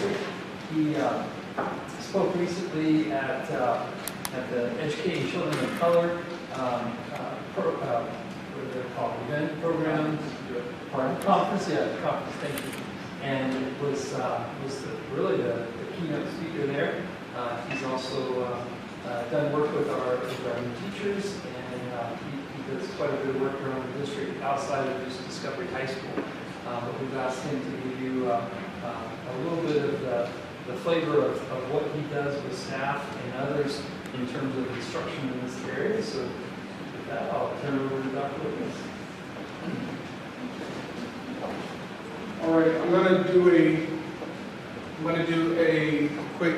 district. He spoke recently at the Educating Children of Color, what are they called, event programs, conference, conference, thank you. And it was really the keynote speaker there. He's also done work with our new teachers, and he does quite a bit of work around the district outside of just Discovery High School. But we've asked him to give you a little bit of the flavor of what he does with staff and others in terms of instruction in this area. So with that, I'll turn it over to Dr. Williams. All right, I'm going to do a quick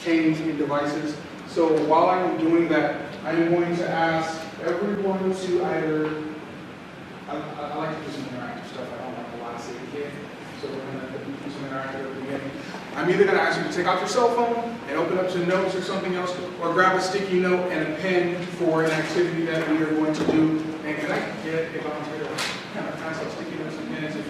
change in devices. So while I'm doing that, I'm going to ask everyone to either, I like to do some interactive stuff. I don't like a lot of sitting here. So we're going to do some interactive at the beginning. I'm either going to ask you to take out your cell phone and open up to notes or something else, or grab a sticky note and a pen for an activity that we are going to do. And can I get a volunteer to kind of pass out sticky notes and pens if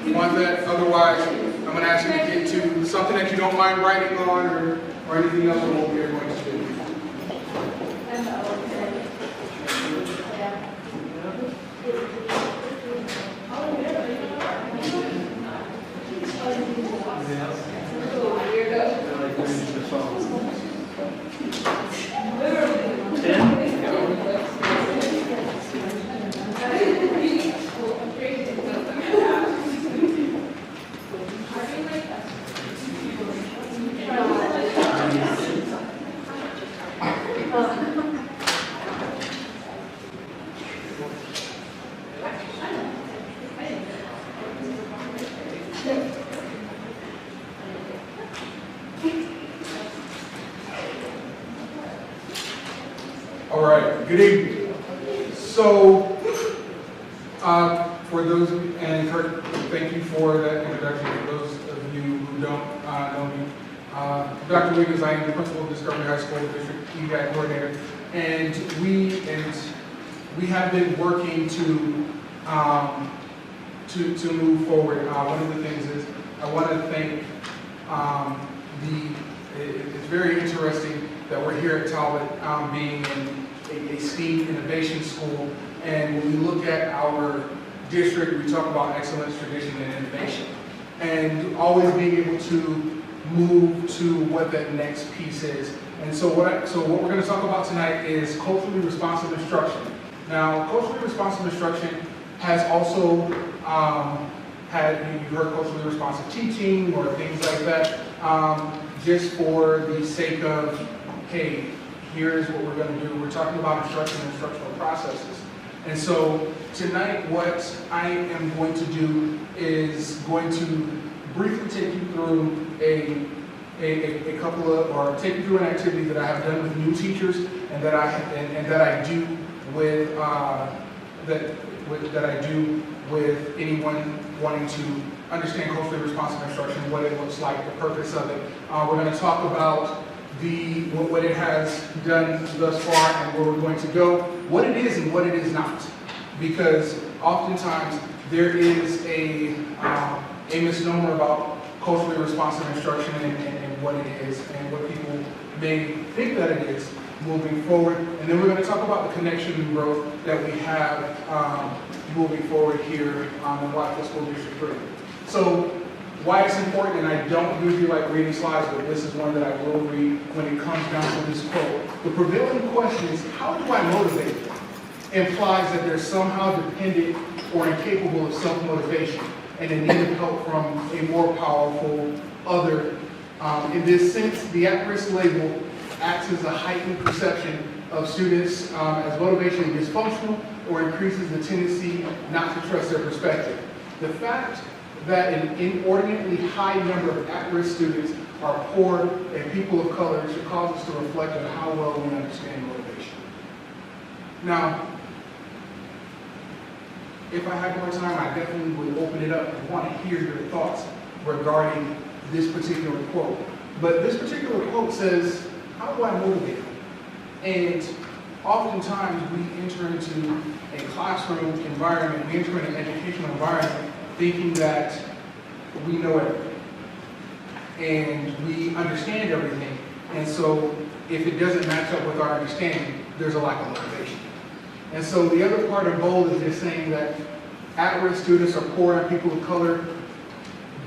you want that? Otherwise, I'm going to ask you to get to something that you don't mind writing on or anything else on what we are going to do. All right, good evening. So, for those, and Kurt, thank you for that introduction. For those of you who don't know me, Dr. Wiggins, I am the principal of Discovery High School, the district DAAC coordinator, and we have been working to move forward. One of the things is I want to thank it's very interesting that we're here at Talbot, being in a STEAM innovation school, and when we look at our district, we talk about excellence, tradition, and innovation, and always being able to move to what that next piece is. And so what we're going to talk about tonight is culturally responsive instruction. Now, culturally responsive instruction has also you've heard culturally responsive teaching or things like that, just for the sake of, hey, here's what we're going to do. We're talking about instruction and instructional processes. And so tonight what I am going to do is going to briefly take you through a couple of, or take you through an activity that I have done with new teachers and that I do with that I do with anyone wanting to understand culturally responsive instruction, what it looks like, the purpose of it. We're going to talk about what it has done thus far and where we're going to go, what it is and what it is not. Because oftentimes there is a misnomer about culturally responsive instruction and what it is and what people may think that it is moving forward. And then we're going to talk about the connection and growth that we have moving forward here in Whiteville School District 3. So why it's important, and I don't usually like reading slides, but this is one that I will read when it comes down to this quote. The prevailing question is, how do I motivate? Implies that they're somehow dependent or incapable of self-motivation and in need of help from a more powerful other. In this sense, the at-risk label acts as a heightened perception of students as motivation is dysfunctional or increases the tendency not to trust their perspective. The fact that an inordinately high number of at-risk students are poor and people of color should cause us to reflect on how well we understand motivation. Now, if I had more time, I definitely would open it up and want to hear your thoughts regarding this particular quote. But this particular quote says, how do I motivate them? And oftentimes we enter into a classroom environment, we enter into an educational environment thinking that we know everything. and we understand everything. And so if it doesn't match up with our understanding, there's a lack of motivation. And so the other part of BOLD is just saying that at-risk students or poor and people of color,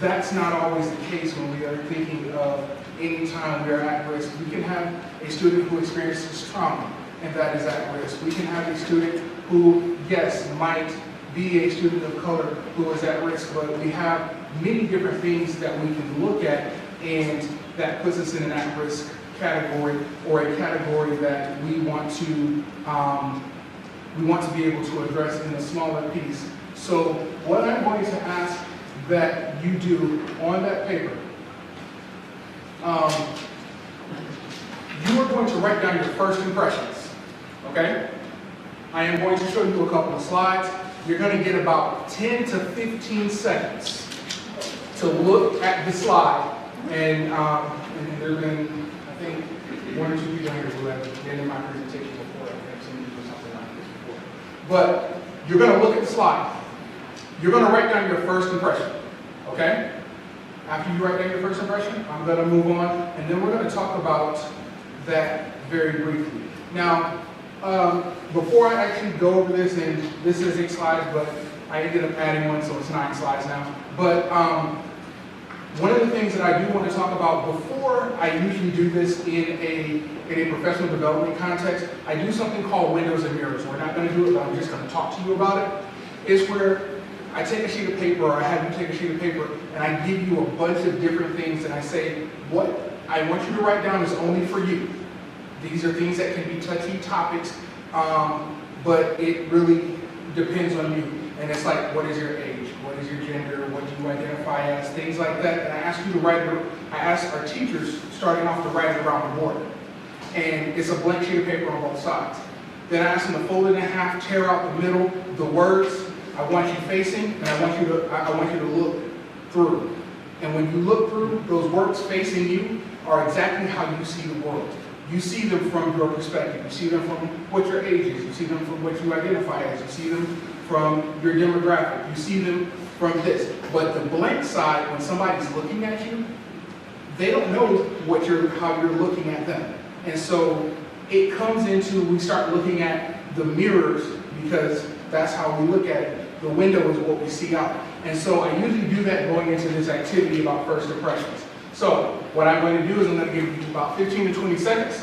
that's not always the case when we are thinking of any time we are at risk. We can have a student who experiences trauma, and that is at risk. We can have a student who, yes, might be a student of color who is at risk, but we have many different things that we can look at, and that puts us in an at-risk category, or a category that we want to be able to address in a smaller piece. So what I'm going to ask that you do on that paper, you are going to write down your first impressions, okay? I am going to show you a couple of slides. You're going to get about 10 to 15 seconds to look at the slide. And there have been, I think, one or two people here who have been in my presentation before. I've seen you do something like this before. But you're going to look at the slide. You're going to write down your first impression, okay? After you write down your first impression, I'm going to move on, and then we're going to talk about that very briefly. Now, before I actually go over this, and this is 8 slides, but I ended up adding one, so it's 9 slides now. But one of the things that I do want to talk about before I usually do this in a professional development context, I do something called windows and mirrors. We're not going to do it, but I'm just going to talk to you about it. It's where I take a sheet of paper, or I have you take a sheet of paper, and I give you a bunch of different things, and I say, what I want you to write down is only for you. These are things that can be touchy topics, but it really depends on you. And it's like, what is your age? What is your gender? What do you identify as? Things like that. And I ask you to write it. I ask our teachers, starting off, to write it around the board. And it's a blank sheet of paper on both sides. Then I ask them to fold it in half, tear out the middle, the words I want you facing, and I want you to look through. And when you look through, those words facing you are exactly how you see the world. You see them from your perspective. You see them from what your age is. You see them from what you identify as. You see them from your demographic. You see them from this. But the blank side, when somebody's looking at you, they don't know how you're looking at them. And so it comes into, we start looking at the mirrors, because that's how we look at it. The window is what we see out. And so I usually do that going into this activity about first impressions. So what I'm going to do is I'm going to give you about 15 to 20 seconds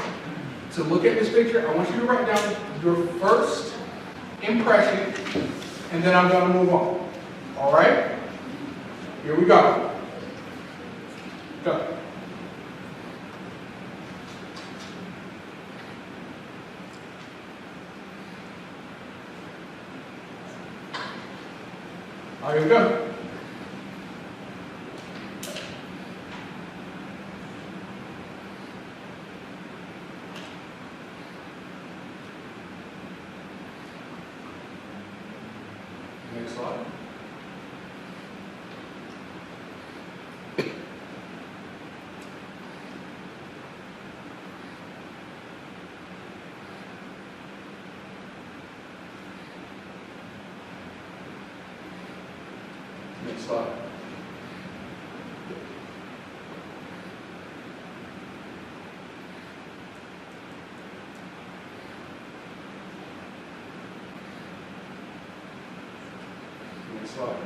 to look at this picture. I want you to write down your first impression, and then I'm going to move on. All right? Here we go. Go. All right, here we go. Next slide. Next slide. Next slide.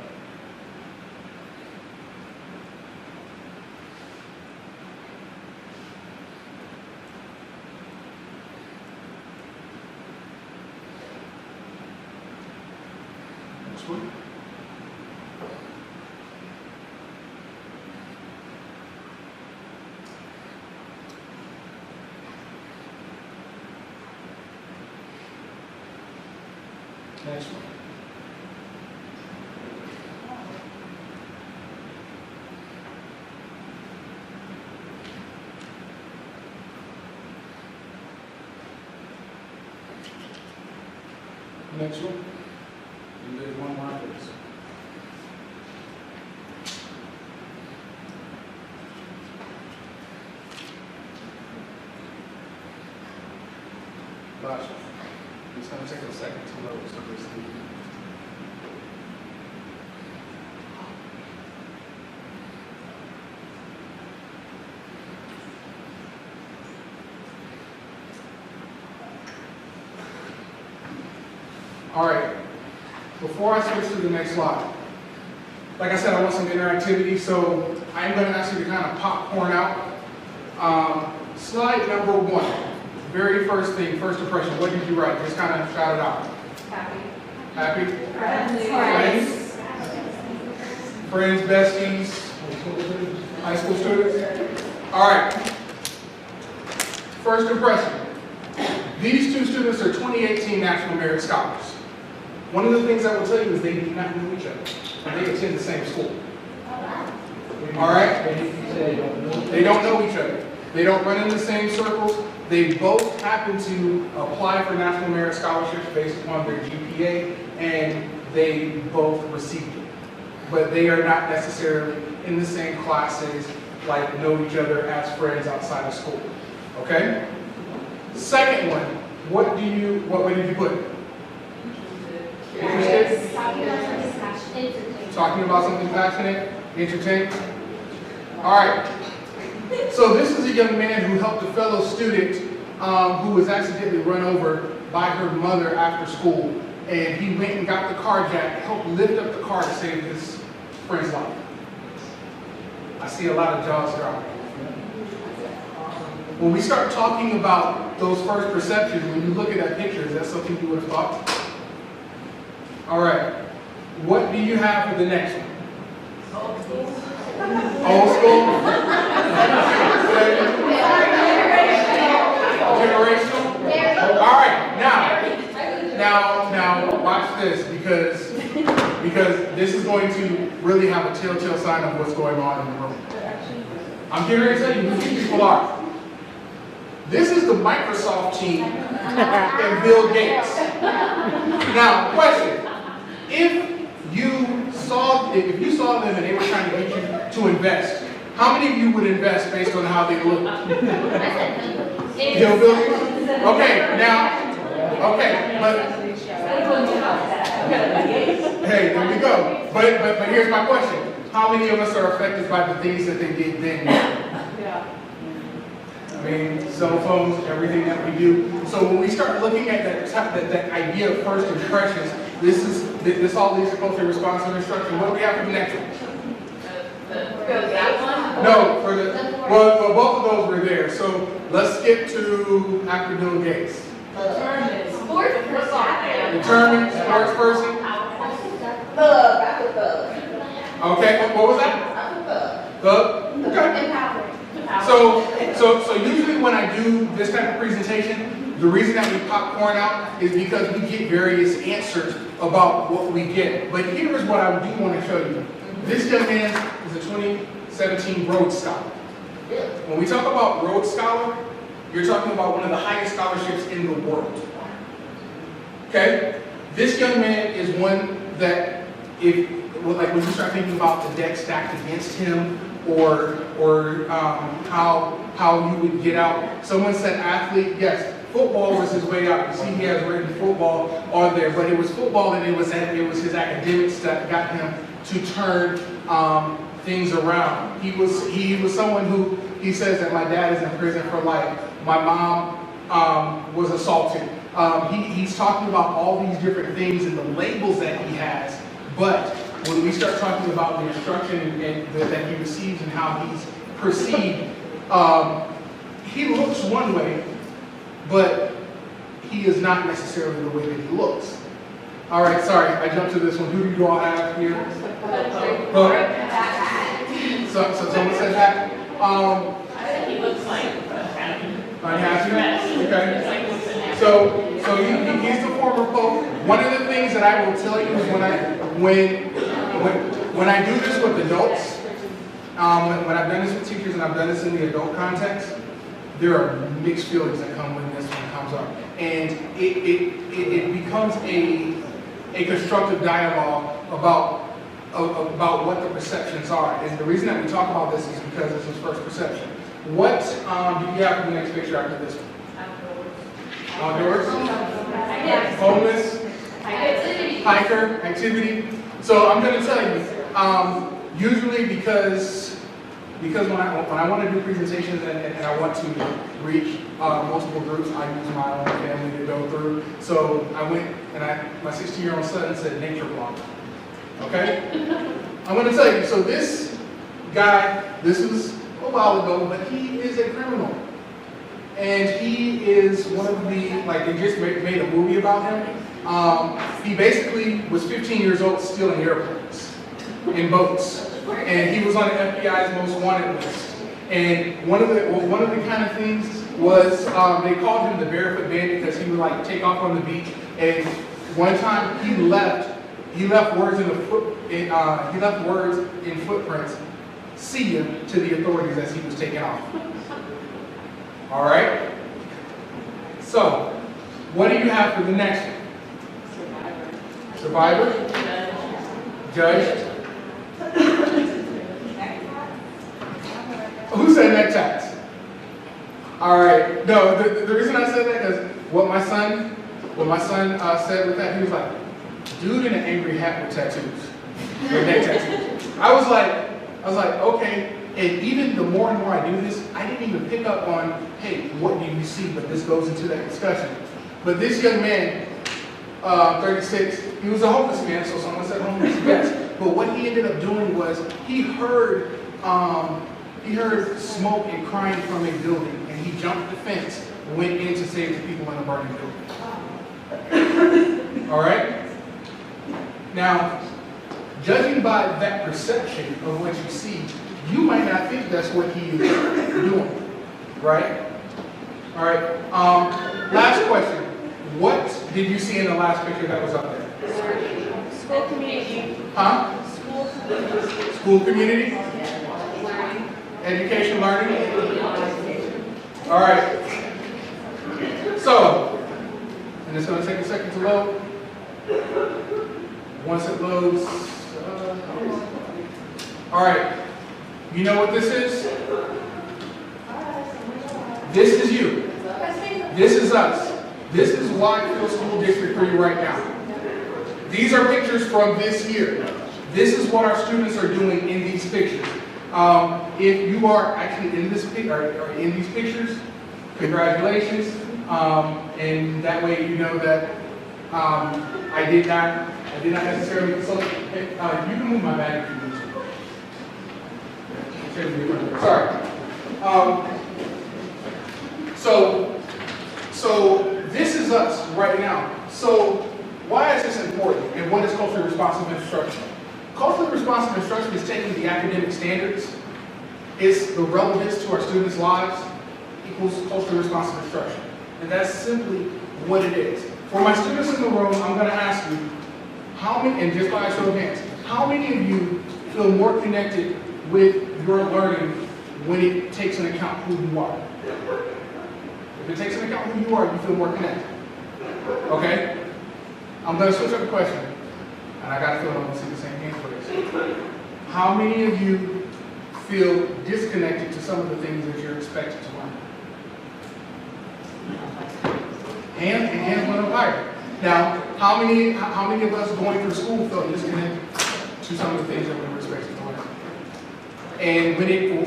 Next one. Next one. Next one. And there's one more after this. Last one. It's going to take a second to load, so just leave it. All right, before I switch to the next slide, like I said, I want some interactivity, so I'm going to ask you to kind of popcorn out. Slide number 1, very first thing, first impression, what did you write? Just kind of shout it out. Happy. Happy? Friends. Friends, besties, high school students? All right, first impression. These two students are 2018 National Merit Scholars. One of the things I will tell you is they do not know each other, and they attend the same school. All right? They don't know each other. They don't run in the same circles. They both happen to apply for National Merit Scholarships based upon their GPA, and they both received it. But they are not necessarily in the same classes, like know each other as friends outside of school. Okay? Second one, what did you put? Interested? Talking about something passionate, entertained. All right. So this is a young man who helped a fellow student who was accidentally run over by her mother after school, and he went and got the car jack, helped lift up the car to save his friend's life. I see a lot of jaws dropping. When we start talking about those first perceptions, when you look at that picture, is that something you would have thought? All right. What do you have for the next one? Old school. Old school? Generational? All right. Now, watch this because this is going to really have a telltale sign of what's going on in the room. I'm here to tell you who these people are. This is the Microsoft team and Bill Gates. Now, question. If you saw them and they were trying to get you to invest, how many of you would invest based on how they look? Hillbillies? Hey, there we go. But here's my question. How many of us are affected by the things that they did then? Yeah. I mean, cell phones, everything that we do. So when we start looking at that idea of first impressions, this all leads to culturally responsive instruction. What do we have for the next one? No, well, both of those were there. So let's skip to after Bill Gates. Determined, sports person. Okay, what was that? Thug. Okay. So usually when I do this type of presentation, the reason that we popcorn out is because we get various answers about what we get. But here is what I do want to show you. This young man is a 2017 Rhodes Scholar. When we talk about Rhodes Scholar, you're talking about one of the highest scholarships in the world. Okay? This young man is one that when you start thinking about the deck stacked against him, or how you would get out. Someone said athlete, yes, football was his way out. You see he has written football on there, but it was football and it was his academics that got him to turn things around. He was someone who, he says that my dad is in prison for life. My mom was assaulted. He's talking about all these different things and the labels that he has, but when we start talking about the instruction that he receives and how he's perceived, he looks one way, but he is not necessarily the way that he looks. All right, sorry, I jumped to this one. Who do you all have here? So someone said that. He looks like unhappy. Okay. So he's the former Pope. One of the things that I will tell you is when I do this with adults, when I've done this with teachers and I've done this in the adult context, there are mixed feelings that come when this one comes up, and it becomes a constructive dialogue about what the perceptions are. And the reason that we talk about this is because this is first perception. What do you have for the next picture after this one? Outdoors? Homeless? Hiker? Activity? So I'm going to tell you, usually because because when I want to do presentations and I want to reach multiple groups, I use my own family to go through. So I went and my 16-year-old son said nature blog. Okay? I'm going to tell you, so this guy, this was a while ago, but he is a criminal. And he is one of the, like, they just made a movie about him. He basically was 15 years old stealing airplanes and boats. And he was on the FBI's most wanted list. And one of the kind of things was they called him the barefoot bandit because he would like take off on the beach. And one time he left words in footprints, see ya, to the authorities as he was taking off. All right. So, what do you have for the next one? Survivor. Judge. Who said neck tats? All right. No, the reason I said that because what my son said with that, he was like, dude in an angry hat with tattoos, with neck tattoos. I was like, okay. And even the more and more I do this, I didn't even pick up on, hey, what do you see? But this goes into that discussion. But this young man, 36, he was a homeless man, so someone said homeless, yes. But what he ended up doing was he heard smoke and crying from a building, and he jumped the fence, went in to save the people in the burning building. All right? Now, judging by that perception of what you see, you might not think that's what he is doing, right? All right. Last question. What did you see in the last picture that was up there? School community. Huh? School community? Learning. Education, learning? All right. So, and it's going to take a second to load. Once it loads, all right. You know what this is? This is you. This is us. This is Whitefield School District 3 right now. These are pictures from this year. This is what our students are doing in these pictures. If you are actually in this or in these pictures, congratulations. And that way you know that I did not necessarily consult. You can move my bag if you need to. Sorry. So this is us right now. So why is this important, and what is culturally responsive instruction? Culturally responsive instruction is taking the academic standards, it's the relevance to our students' lives, equals culturally responsive instruction. And that's simply what it is. For my students in the room, I'm going to ask you, how many, and just by a show of hands, how many of you feel more connected with your learning when it takes into account who you are? If it takes into account who you are, you feel more connected. Okay? I'm going to switch up the question. And I got to feel I'm going to see the same hand for this. How many of you feel disconnected to some of the things that you're expected to learn? Hands went up higher. Now, how many of us going through school felt disconnected to some of the things that we were expected to learn? And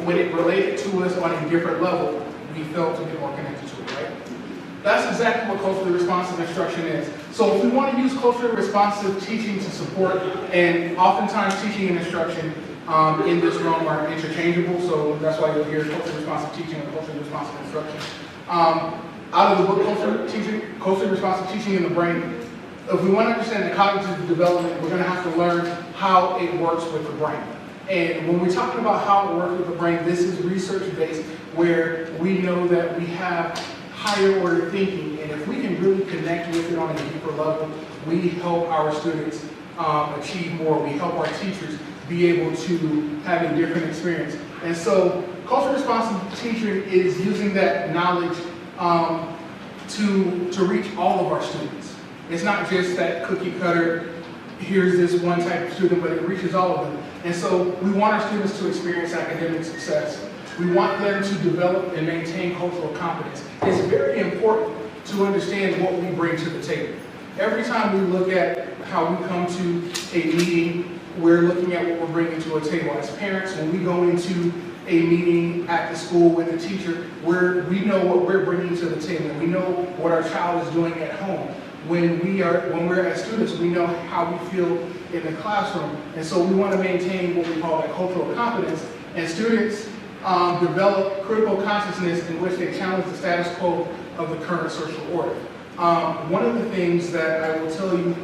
when it related to us on a different level, we felt a bit more connected to it, right? That's exactly what culturally responsive instruction is. So if we want to use culturally responsive teaching to support, and oftentimes teaching and instruction in this realm are interchangeable, so that's why you'll hear culturally responsive teaching and culturally responsive instruction. Out of the book, Culturally Responsive Teaching in the Brain, if we want to understand the cognitive development, we're going to have to learn how it works with the brain. And when we're talking about how it works with the brain, this is research-based, where we know that we have higher order thinking, and if we can really connect with it on a deeper level, we help our students achieve more. We help our teachers be able to have a different experience. And so culturally responsive teaching is using that knowledge to reach all of our students. It's not just that cookie cutter, here's this one type of student, but it reaches all of them. And so we want our students to experience academic success. We want them to develop and maintain cultural competence. It's very important to understand what we bring to the table. Every time we look at how we come to a meeting, we're looking at what we're bringing to a table. As parents, when we go into a meeting at the school with the teacher, we know what we're bringing to the table. We know what our child is doing at home. When we're as students, we know how we feel in the classroom. And so we want to maintain what we call that cultural competence. And students develop critical consciousness in which they challenge the status quo of the current social order. One of the things that I will tell you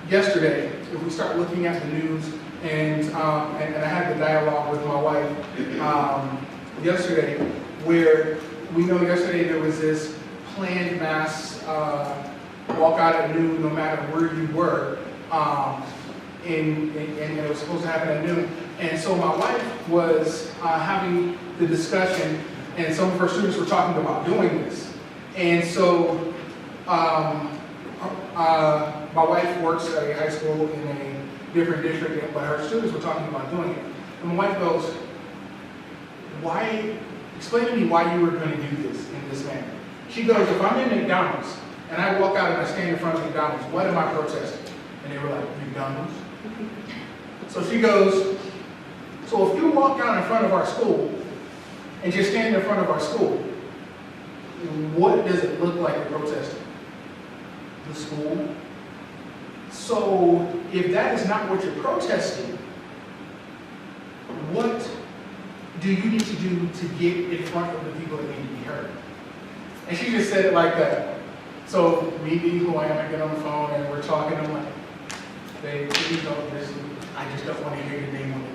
yesterday, if we start looking at the news, and I had the dialogue with my wife yesterday, where we know yesterday there was this planned mass walk out at noon, no matter where you were, and it was supposed to happen at noon. And so my wife was having the discussion, and some of her students were talking about doing this. And so my wife works at a high school in a different district, but her students were talking about doing it. And my wife goes, explain to me why you were going to do this in this manner. She goes, if I'm in McDonald's and I walk out and I stand in front of McDonald's, what am I protesting? And they were like, McDonald's? So she goes, so if you walk down in front of our school and just stand in front of our school, what does it look like you're protesting? The school? So if that is not what you're protesting, what do you need to do to get in front of the people that need to be heard? And she just said it like that. So me being who I am, I get on the phone and we're talking, I'm like, babe, please don't listen. I just don't want to hear your name on the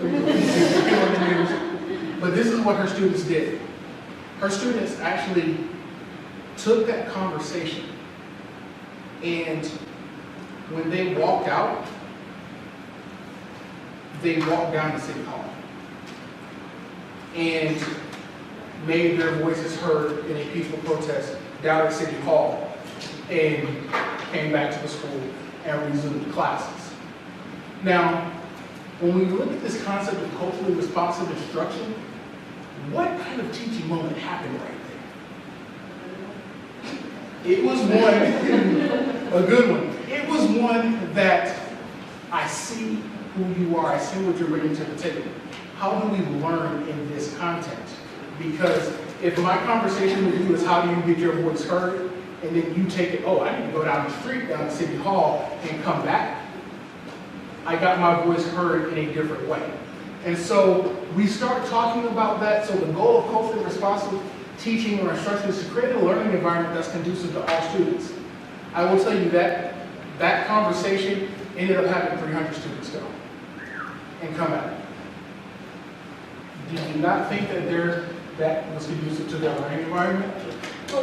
news. But this is what her students did. Her students actually took that conversation, and when they walked out, they walked down to City Hall and made their voices heard in a peaceful protest down at City Hall, and came back to the school and resumed classes. Now, when we look at this concept of culturally responsive instruction, what kind of teaching moment happened right there? It was one, a good one. It was one that I see who you are, I see what you're bringing to the table. How do we learn in this content? Because if my conversation with you is how do you get your voice heard, and then you take it, oh, I need to go down the street, down to City Hall, and come back, I got my voice heard in a different way. And so we start talking about that. So the goal of culturally responsive teaching or instruction is to create a learning environment that's conducive to all students. I will tell you that that conversation ended up having 300 students go and come out. Do you not think that was conducive to the learning environment?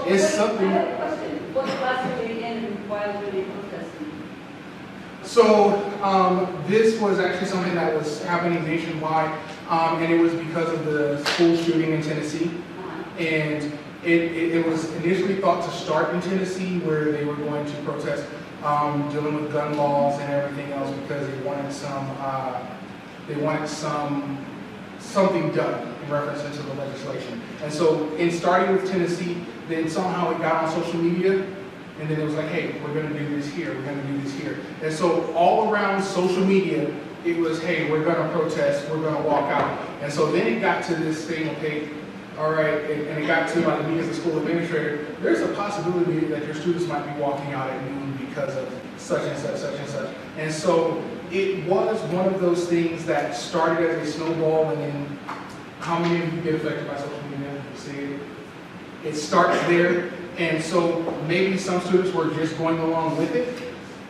It's something. I have a question. What class were they in and why were they protesting? So this was actually something that was happening nationwide, and it was because of the school shooting in Tennessee. And it was initially thought to start in Tennessee, where they were going to protest dealing with gun laws and everything else, because they wanted something done in reference to the legislation. And so in starting with Tennessee, then somehow it got on social media, and then it was like, hey, we're going to do this here, we're going to do this here. And so all around social media, it was, hey, we're going to protest, we're going to walk out. And so then it got to this thing, okay, all right, and it got to like me as a school administrator, there's a possibility that your students might be walking out at noon because of such and such, such and such. And so it was one of those things that started as a snowball, and then how many of you get affected by social media? You see it? It starts there, and so maybe some students were just going along with it,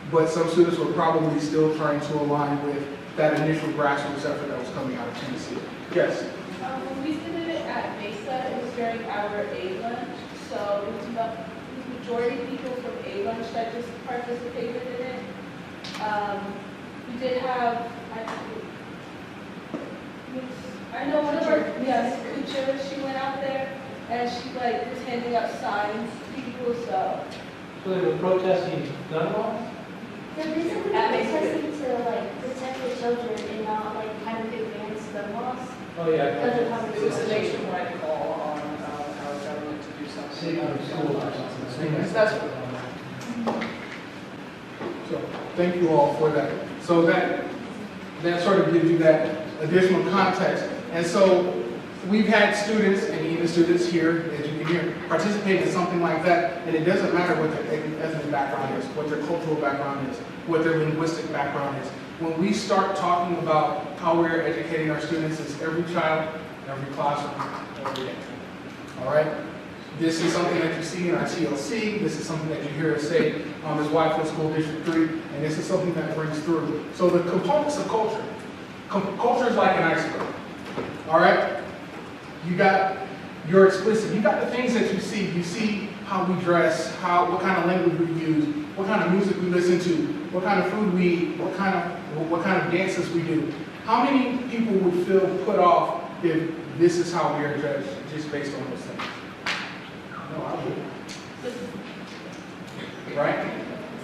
but some students were probably still trying to align with that initial grassroots effort that was coming out of Tennessee. Yes? When we did it at Mesa, it was during our A lunch, so it was the majority of people from A lunch that just participated in it. We did have, I know one of our, teachers, she went out there and she like was handing out signs to people, so. So they were protesting gun laws? They're basically protesting to like protect the children and not like kind of advance gun laws. Oh, yeah. Because of how It was a nationwide call on our government to do something. City or school or something. That's what. So thank you all for that. So that sort of gives you that additional context. And so we've had students, and even students here, as you can hear, participate in something like that, and it doesn't matter what their ethnic background is, what their cultural background is, what their linguistic background is. When we start talking about how we're educating our students, it's every child, every classroom, every day. All right? This is something that you see in our TLC. This is something that you hear us say as Whitefield School District 3, and this is something that brings through. So the components of culture. Culture is like an iceberg. All right? You got your explicit. You got the things that you see. You see how we dress, what kind of language we use, what kind of music we listen to, what kind of food we eat, what kind of dances we do. How many people would feel put off if this is how we are judged just based on those things? No, I wouldn't. Right?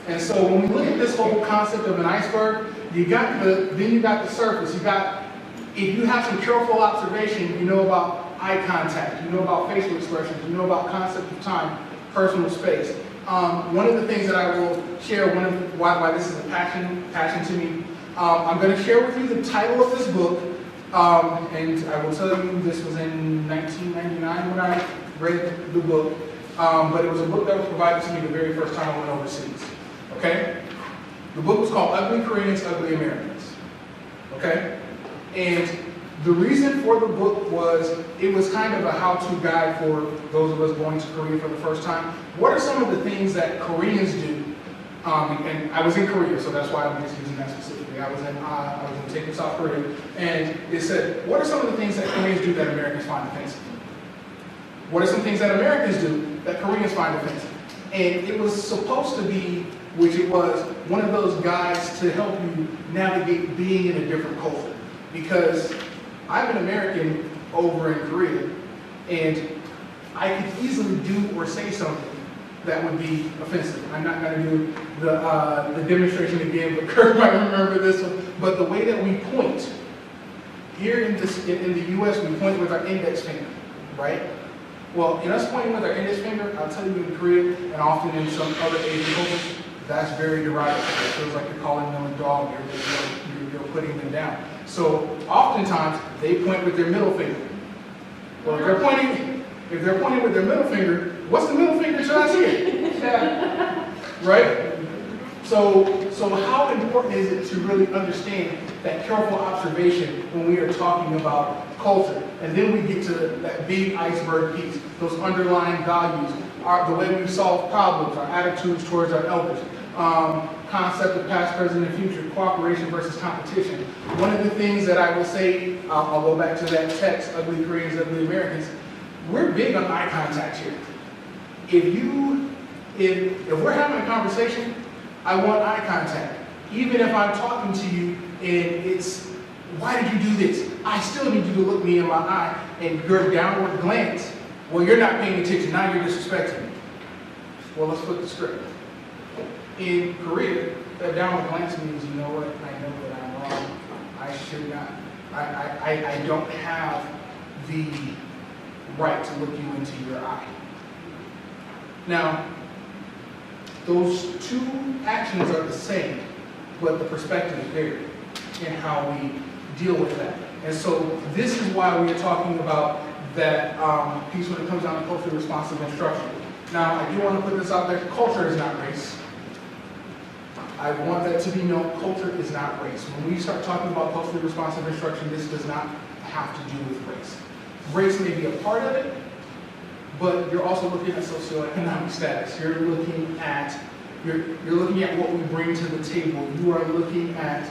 And so when we look at this whole concept of an iceberg, you got the surface. If you have some careful observation, you know about eye contact, you know about facial expressions, you know about concept of time, personal space. One of the things that I will share, why this is a passion to me, I'm going to share with you the title of this book, and I will tell you this was in 1999 when I read the book, but it was a book that was provided to me the very first time I went overseas. Okay? The book was called Ugly Koreans, Ugly Americans. Okay? And the reason for the book was, it was kind of a how-to guide for those of us going to Korea for the first time. What are some of the things that Koreans do? And I was in Korea, so that's why I'm just using that specifically. I was in Taekwondo, South Korea, and it said, what are some of the things that Koreans do that Americans find offensive? What are some things that Americans do that Koreans find offensive? And it was supposed to be, which it was, one of those guides to help you navigate being in a different culture. Because I'm an American over in Korea, and I could easily do or say something that would be offensive. I'm not going to do the demonstration again, but Kirk might remember this one. But the way that we point, here in the U.S., we point with our index finger, right? Well, in us pointing with our index finger, I'll tell you in Korea, and often in some other Asian cultures, that's very derogatory. It feels like you're calling them a dog, you're putting them down. So oftentimes, they point with their middle finger. Well, if they're pointing with their middle finger, what's the middle finger to us here? Right? So how important is it to really understand that careful observation when we are talking about culture? And then we get to that big iceberg piece, those underlying values, the way we solve problems, our attitudes towards our elders, concept of past, present, and future, cooperation versus competition. One of the things that I will say, I'll go back to that text, Ugly Koreans, Ugly Americans, we're big on eye contact here. If we're having a conversation, I want eye contact. Even if I'm talking to you and it's, why did you do this? I still need you to look me in my eye, and your downward glance, well, you're not paying attention, now you're disrespecting me. Well, let's flip the script. In Korea, that downward glance means, you know what, I know that I'm wrong. I should not, I don't have the right to look you into your eye. Now, those two actions are the same, but the perspective is varied in how we deal with that. And so this is why we are talking about that piece when it comes down to culturally responsive instruction. Now, I do want to put this out there, culture is not race. I want that to be known, culture is not race. When we start talking about culturally responsive instruction, this does not have to do with race. Race may be a part of it, but you're also looking at socioeconomic status. You're looking at what we bring to the table. You are looking at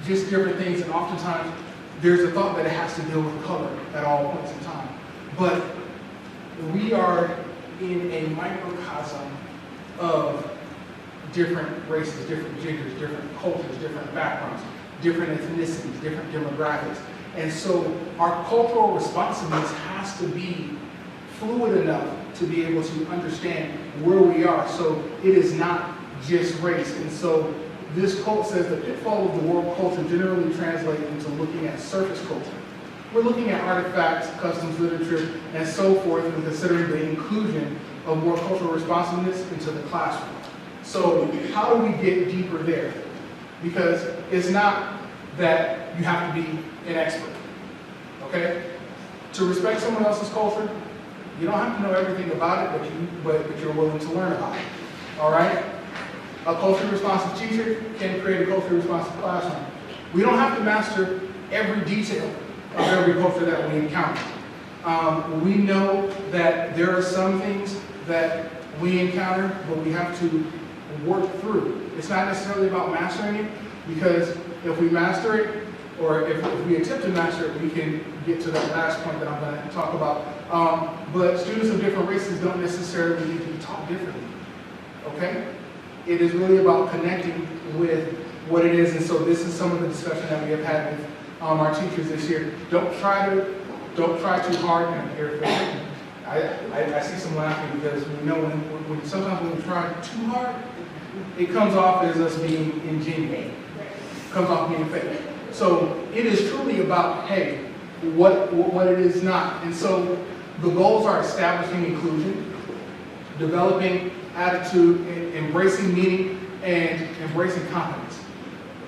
just different things, and oftentimes there's a thought that it has to deal with color at all points in time. But we are in a microcosm of different races, different genders, different cultures, different backgrounds, different ethnicities, different demographics. And so our cultural responsiveness has to be fluid enough to be able to understand where we are. So it is not just race. And so this quote says, the pitfall of the world culture generally translates into looking at surface culture. We're looking at artifacts, customs, literature, and so forth, and considering the inclusion of more cultural responsiveness into the classroom. So how do we get deeper there? Because it's not that you have to be an expert, okay? To respect someone else's culture, you don't have to know everything about it, but you're willing to learn about it, all right? A culturally responsive teacher can create a culturally responsive classroom. We don't have to master every detail of every culture that we encounter. We know that there are some things that we encounter, but we have to work through. It's not necessarily about mastering it, because if we master it, or if we attempt to master it, we can get to that last point that I'm going to talk about. But students of different races don't necessarily need to be taught differently, okay? It is really about connecting with what it is, and so this is some of the discussion that we have had with our teachers this year. Don't try too hard, and I'm paraphrasing. I see some laughing because we know when sometimes when we try too hard, it comes off as us being ingenuine. It comes off being fake. So it is truly about, hey, what it is not. And so the goals are establishing inclusion, developing attitude, embracing meaning, and embracing competence.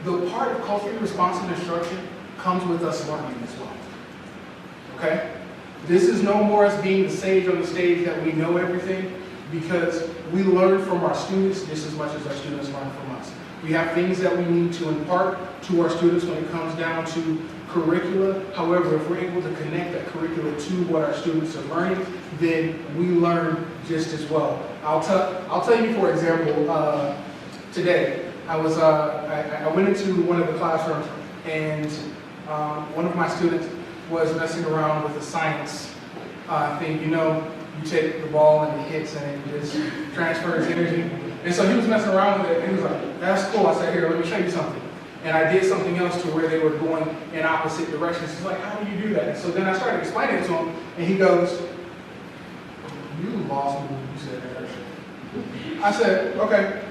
The part of culturally responsive instruction comes with us learning as well. Okay? This is no more as being the sage on the stage that we know everything, because we learn from our students just as much as our students learn from us. We have things that we need to impart to our students when it comes down to curricula. However, if we're able to connect that curricula to what our students are learning, then we learn just as well. I'll tell you, for example, today I went into one of the classrooms, and one of my students was messing around with the science thing. You know, you take the ball and it hits and it just transfers energy. And so he was messing around with it, and he was like, that's cool. I said, here, let me show you something. And I did something else to where they were going in opposite directions. He's like, how do you do that? And so then I started explaining it to him, and he goes, you lost me when you said that. I said, okay.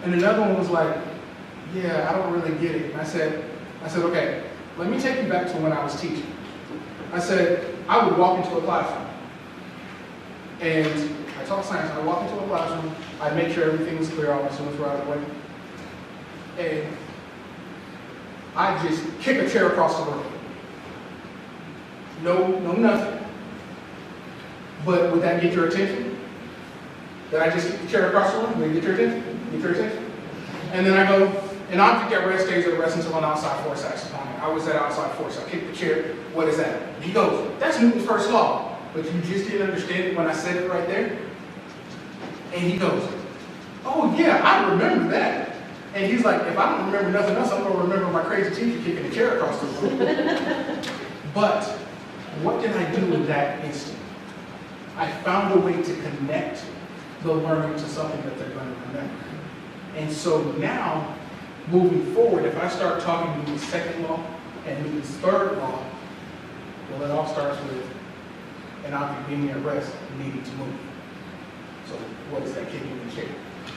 And another one was like, yeah, I don't really get it. And I said, okay, let me take you back to when I was teaching. I said, I would walk into a classroom, and I taught science. I walk into a classroom, I make sure everything was clear, all my students were out of the way, and I just kick a chair across the room. No, nothing. But would that get your attention? Did I just kick the chair across the room? Would it get your attention? Get your attention? And then I go, an object at rest stays at rest until an outside force acts upon it. I was at outside force. I kicked the chair. What is that? And he goes, that's Newton's first law. But you just didn't understand it when I said it right there? And he goes, oh yeah, I remember that. And he's like, if I don't remember nothing else, I'm going to remember my crazy teacher kicking a chair across the room. But what did I do in that instant? I found a way to connect the learning to something that they're going to remember. And so now, moving forward, if I start talking Newton's second law and Newton's third law, well, it all starts with an object being at rest needing to move. So what is that kicking the chair?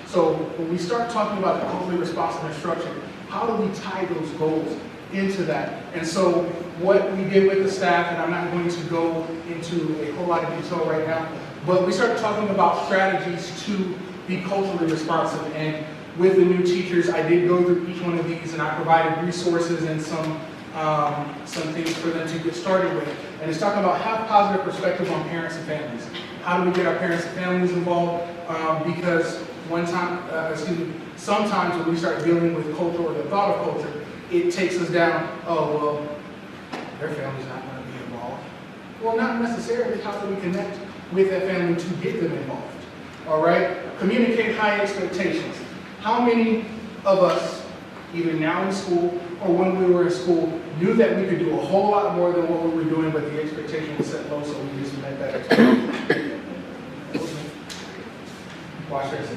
So when we start talking about the culturally responsive instruction, how do we tie those goals into that? And so what we did with the staff, and I'm not going to go into a whole lot of detail right now, but we started talking about strategies to be culturally responsive. And with the new teachers, I did go through each one of these, and I provided resources and some things for them to get started with. And it's talking about have positive perspective on parents and families. How do we get our parents and families involved? Because sometimes when we start dealing with culture or the thought of culture, it takes us down, oh, well, their family's not going to be involved. Well, not necessarily. How do we connect with that family to get them involved? All right? Communicate high expectations. How many of us, either now in school or when we were in school, knew that we could do a whole lot more than what we were doing, but the expectation was set low, so we just met that expectation? Watch this.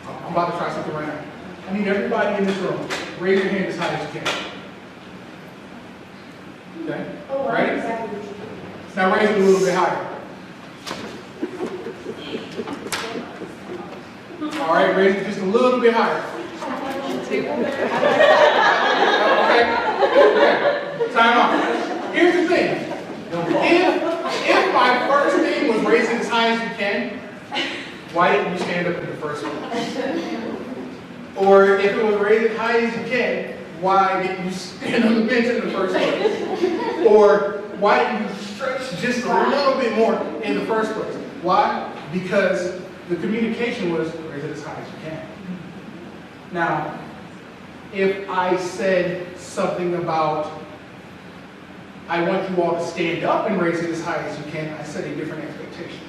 I'm about to try something right now. I need everybody in this room, raise your hand as high as you can. Okay? Oh, Ready? exactly. Now raise it a little bit higher. All right, raise it just a little bit higher. Okay. Time off. Here's the thing. If my first thing was raise it as high as you can, why didn't you stand up in the first one? if it was raise it high as you can, why didn't you stand on the bench in the first place? Or why didn't you stretch just a little bit more in the first place? Why? Because the communication was raise it as high as you can. Now, if I said something about I want you all to stand up and raise it as high as you can, I set a different expectation.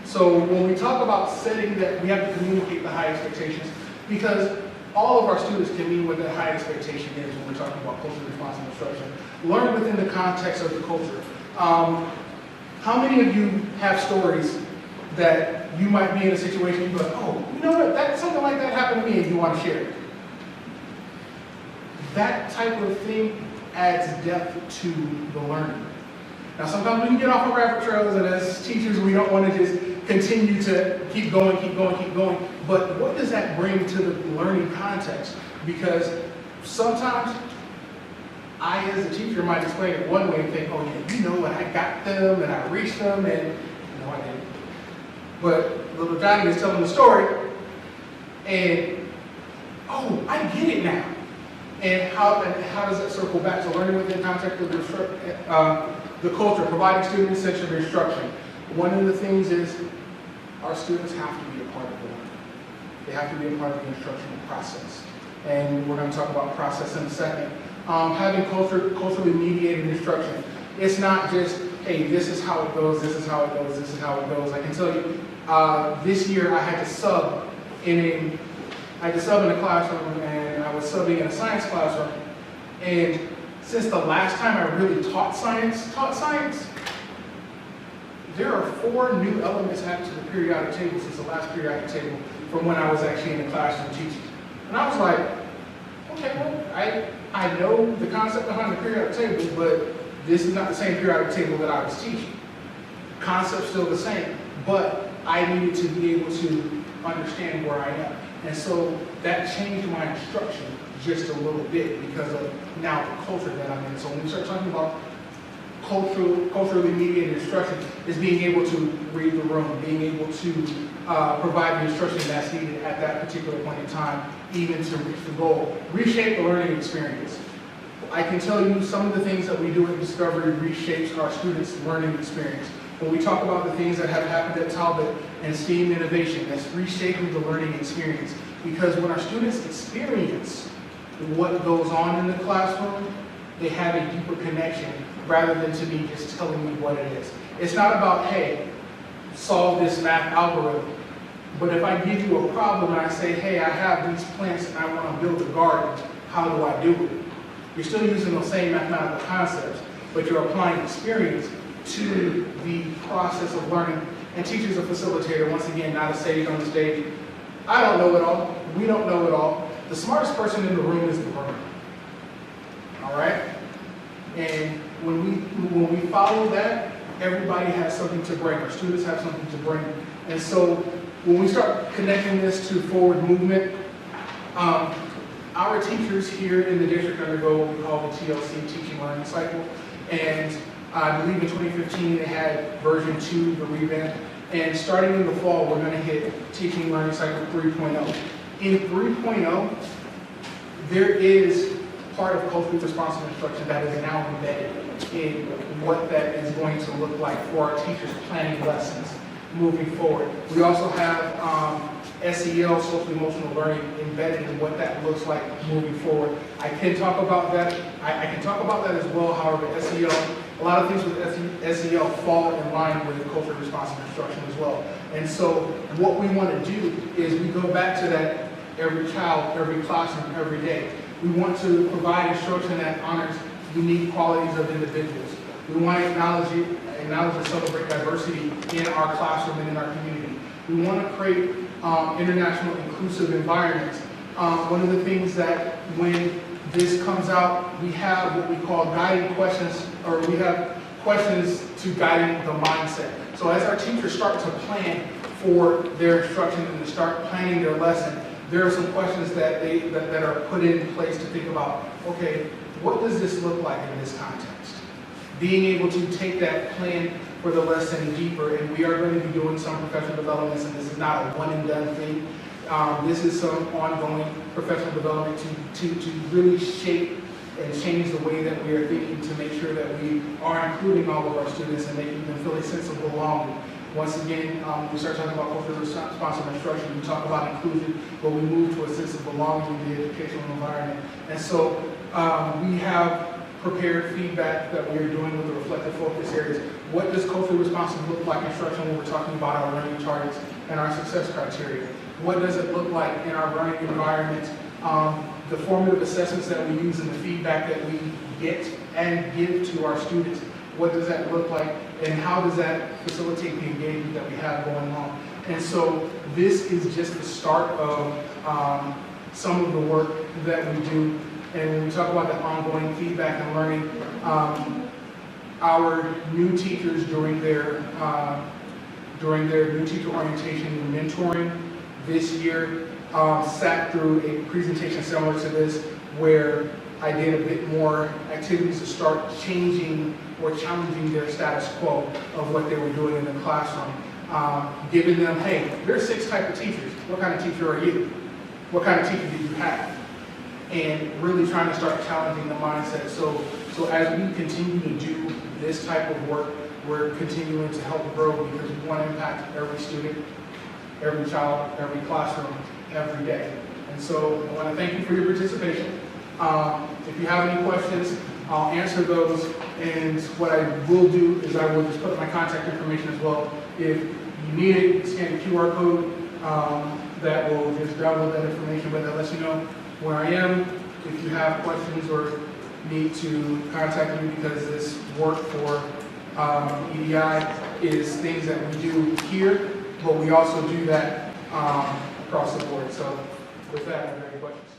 So when we talk about setting that, we have to communicate the high expectations, because all of our students can mean what that high expectation is when we're talking about culturally responsive instruction. Learn within the context of the culture. How many of you have stories that you might be in a situation and you're like, oh, you know what, something like that happened to me, and you want to share it? That type of thing adds depth to the learning. Now, sometimes we can get off of rabbit trails, and as teachers, we don't want to just continue to keep going. But what does that bring to the learning context? Because sometimes I, as a teacher, might explain it one way and think, oh yeah, you know, I got them and I reached them, and no, I didn't. But little Johnny is telling the story, and oh, I get it now. And how does that circle back to learning within context of the culture, providing students a sense of instruction? One of the things is our students have to be a part of the learning. They have to be a part of the instructional process. And we're going to talk about process in a second. Having culturally mediated instruction. It's not just, hey, this is how it goes, this is how it goes, this is how it goes. I can tell you, this year I had to sub in a classroom, and I was subbing in a science classroom. And since the last time I really taught science, there are 4 new elements added to the periodic table since the last periodic table from when I was actually in the classroom teaching. And I was like, okay, well, I know the concept behind the periodic table, but this is not the same periodic table that I was teaching. Concept's still the same, but I needed to be able to understand where I am. And so that changed my instruction just a little bit because of now the culture that I'm in. So when we start talking about culturally mediated instruction, is being able to read the room, being able to provide the instruction that's needed at that particular point in time, even to reach the goal. Reshape the learning experience. I can tell you some of the things that we do at Discovery reshapes our students' learning experience. When we talk about the things that have happened at Talbot and STEAM innovation, that's reshaping the learning experience. Because when our students experience what goes on in the classroom, they have a deeper connection rather than to me just telling me what it is. It's not about, hey, solve this math algorithm. But if I give you a problem and I say, hey, I have these plants and I want to build a garden, how do I do it? You're still using those same mathematical concepts, but you're applying experience to the process of learning. And teachers, a facilitator, once again, not a sage on the stage. I don't know it all. We don't know it all. The smartest person in the room is the learner. All right? And when we follow that, everybody has something to bring. Our students have something to bring. And so when we start connecting this to forward movement, our teachers here in the district undergo what we call the TLC, Teaching Learning Cycle. And I believe in 2015 they had version 2, the revamp. And starting in the fall, we're going to hit Teaching Learning Cycle 3.0. In 3.0, there is part of culturally responsive instruction that is now embedded in what that is going to look like for our teachers planning lessons moving forward. We also have SEL, social emotional learning, embedded in what that looks like moving forward. I can talk about that. I can talk about that as well. However, SEL, a lot of things with SEL fall in line with culturally responsive instruction as well. And so what we want to do is we go back to that every child, every classroom, every day. We want to provide instruction that honors unique qualities of individuals. We want to acknowledge and celebrate diversity in our classroom and in our community. We want to create international inclusive environments. One of the things that when this comes out, we have what we call guiding questions, or we have questions to guiding the mindset. So as our teachers start to plan for their instruction and to start planning their lesson, there are some questions that are put in place to think about, okay, what does this look like in this context? Being able to take that plan for the lesson deeper, and we are going to be doing some professional developments, and this is not a one and done thing. This is some ongoing professional development to really shape and change the way that we are thinking to make sure that we are including all of our students and making them feel a sense of belonging. Once again, we start talking about culturally responsive instruction, we talk about inclusion, but we move to a sense of belonging in the educational environment. And so we have prepared feedback that we are doing with the reflective focus areas. What does culturally responsive look like instruction when we're talking about our learning targets and our success criteria? What does it look like in our learning environment? The formative assessments that we use and the feedback that we get and give to our students. What does that look like, and how does that facilitate the engagement that we have going on? And so this is just the start of some of the work that we do. And when we talk about the ongoing feedback and learning, our new teachers during their new teacher orientation and mentoring this year sat through a presentation similar to this, where I did a bit more activities to start changing or challenging their status quo of what they were doing in the classroom. Giving them, hey, there's 6 types of teachers. What kind of teacher are you? What kind of teacher do you have? And really trying to start challenging the mindset. So as we continue to do this type of work, we're continuing to help grow, because we want to impact every student, every child, every classroom, every day. And so I want to thank you for your participation. If you have any questions, I'll answer those. And what I will do is I will just put up my contact information as well. If you need it, scan the QR code that will just download that information, but that lets you know where I am. If you have questions or need to contact me, because this work for EDI is things that we do here, but we also do that across the board. So with that, are there any questions?